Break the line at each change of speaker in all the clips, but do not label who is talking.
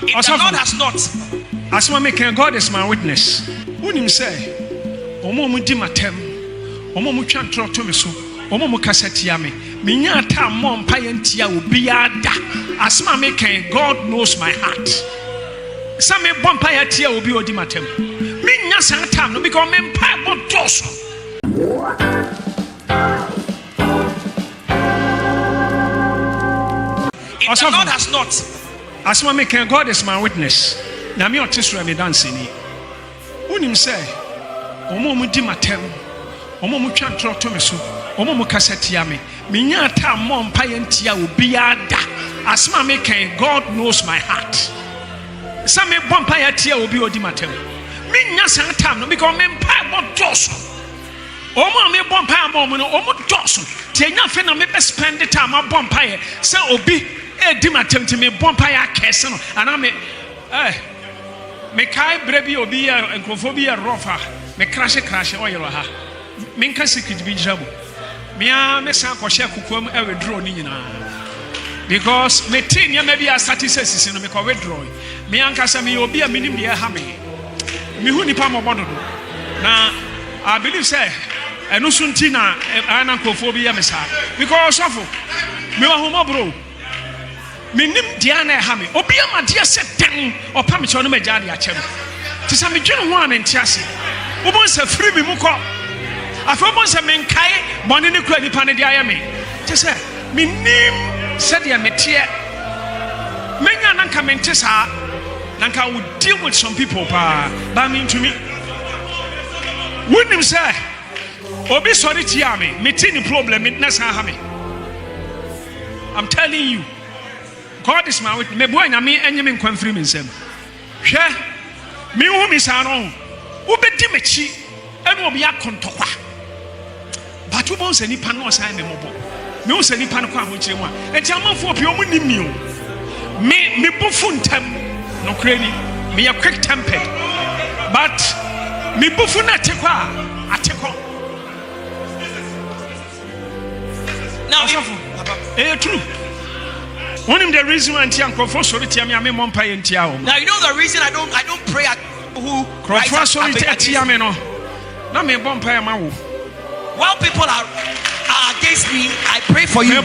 If the Lord has not,
as my maker, God is my witness. Who him say, Omo Mudimatem, Omo Muchan Trotomiso, Omo Mukasetiame, Minyata Mom Payentia Ubiada. As my maker, God knows my heart. Some Bompayatia will be Odimatem. Minya Santam, no become Empire Bontoso.
If the Lord has not,
as my maker, God is my witness. Nami otisra me dancing. Unim say, Omo Mudimatem, Omo Muchan Trotomiso, Omo Mukasetiame, Minyata Mom Payentia Ubiada. As my maker, God knows my heart. Some Bompayatia will be Odimatem. Minya Santam, no become Empire Bontoso. Omo me Bompire Momo, Omo Dawson. Tenya Fena me spend the time on Bompire. So Obi. Dimatem to me Bompire Castle, and I me kai brebi obi and Kophobia rofa, me crash oil ha. Minka secret be jabu. Mia me san koshe kukum e withdraw ni na. Because me tin ya maybe a satisfaction me ko withdraw. Me anka se me obi a minim de ha me. Me hu nipa mo bodo. Na I believe say eno sunti na ana Kophobia me sa. Because of me wa homo bro. Minim Diana Hammy, Obia Madia said, Dang, or Pamichon Majadi Achem. Tis a Mijin one and Chassis. Ubons a free Mimuko. I thought once a man Kai, one in the credit panadiame. Tis a Minim said the Metia. Many Nanka Mentesa, Nanka would deal with some people, by mean to me. Wouldn't him say, Obi sorry Tiami, meeting problem in Nasa Hammy. I'm telling you. God is my witness. Me boy na me enye me nkwan free me nsem. Hwe me hu mi sa no. Wo bedi mechi ene obi akontokwa. But wo bon se nipa no osan me mobo. Me hu se nipa no kwa ho kire mu a. Enti amafo opi omu nim mi o. Me bufu ntam no krani. Me ya quick tempered. But me bufu na tekwa ateko.
Now
true. One of the reason why Now you know
the reason I don't pray at who while people are against me, I pray for you.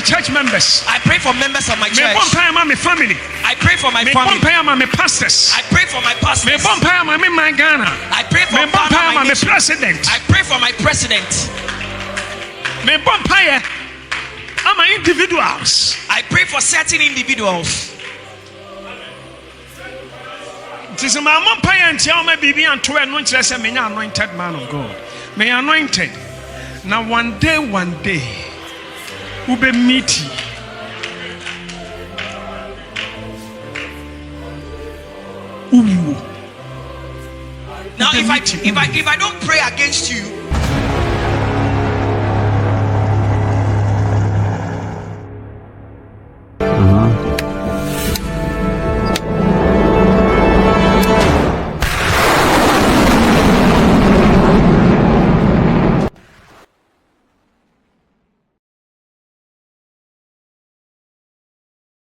Church members.
I pray for members of my church.
Family.
I pray for my family.
Pastors.
I pray for my pastors.
Ghana.
I pray for
my president.
I pray for my president.
I'm individuals.
I pray for certain individuals.
It is my mom pay and tell me baby and 12 months I say me anointed man of God. Me anointed. Now one day we be meeting.
Now if I don't pray against you,